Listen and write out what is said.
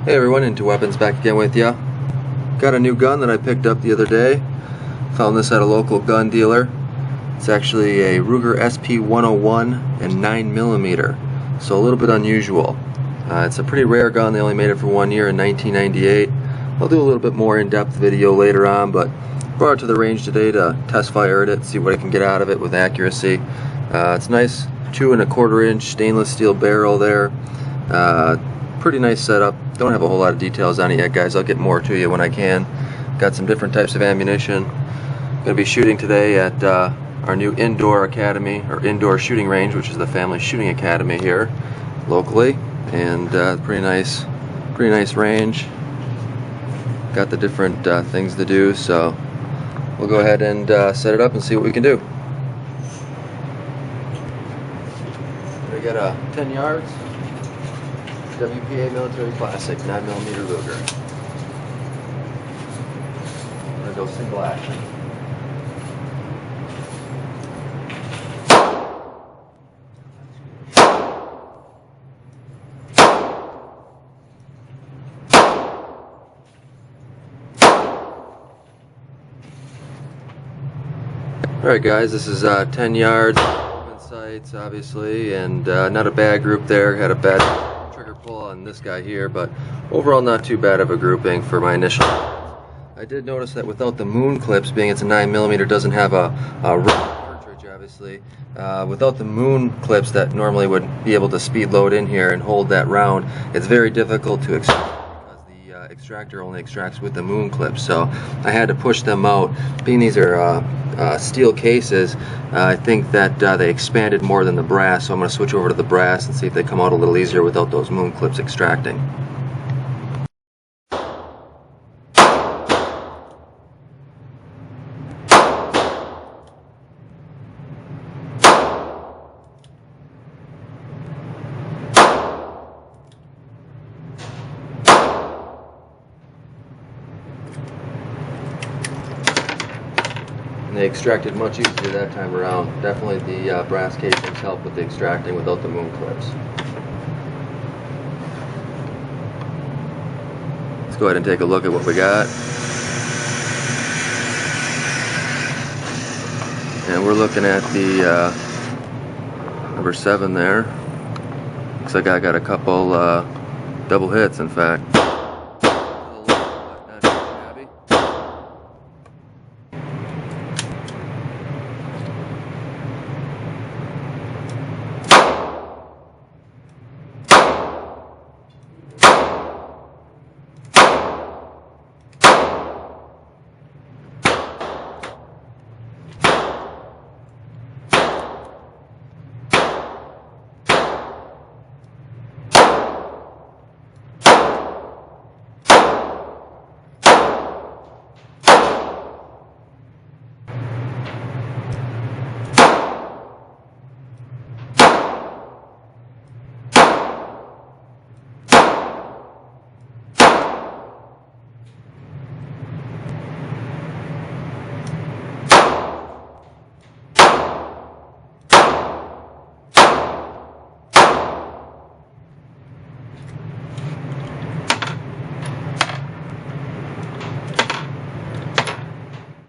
Hey everyone, Into Weapons back again with ya. Got a new gun that I picked up the other day. Found this at a local gun dealer. It's actually a Ruger SP101 and 9mm, so a little bit unusual. It's a pretty rare gun. They only made it for 1 year in 1998. I'll do a little bit more in-depth video later on, but brought it to the range today to test fire it, see what I can get out of it with accuracy. It's nice 2 1/4 inch stainless steel barrel there. Pretty nice setup. Don't have a whole lot of details on it yet, guys. I'll get more to you when I can. Got some different types of ammunition. Going to be shooting today at our new indoor academy, or indoor shooting range, which is the Family Shooting Academy here locally, and pretty nice range. Got the different things to do, so we'll go ahead and set it up and see what we can do. We got a 10 yards. WPA Military Classic 9mm Ruger. I'm going to go single action. Alright guys, this is 10 yards, sights obviously, and not a bad group there. Had a bad trigger pull on this guy here, but overall not too bad of a grouping for my initial. I did notice that without the moon clips, being it's a 9mm, doesn't have a cartridge obviously. Without the moon clips that normally would be able to speed load in here and hold that round, it's very difficult to extract because the extractor only extracts with the moon clips. So I had to push them out. Being these are steel cases, I think that they expanded more than the brass, so I'm going to switch over to the brass and see if they come out a little easier without those moon clips extracting. They extracted much easier that time around. Definitely the brass casings help with the extracting without the moon clips. Let's go ahead and take a look at what we got. And we're looking at the number 7 there. Looks like I got a couple double hits, in fact.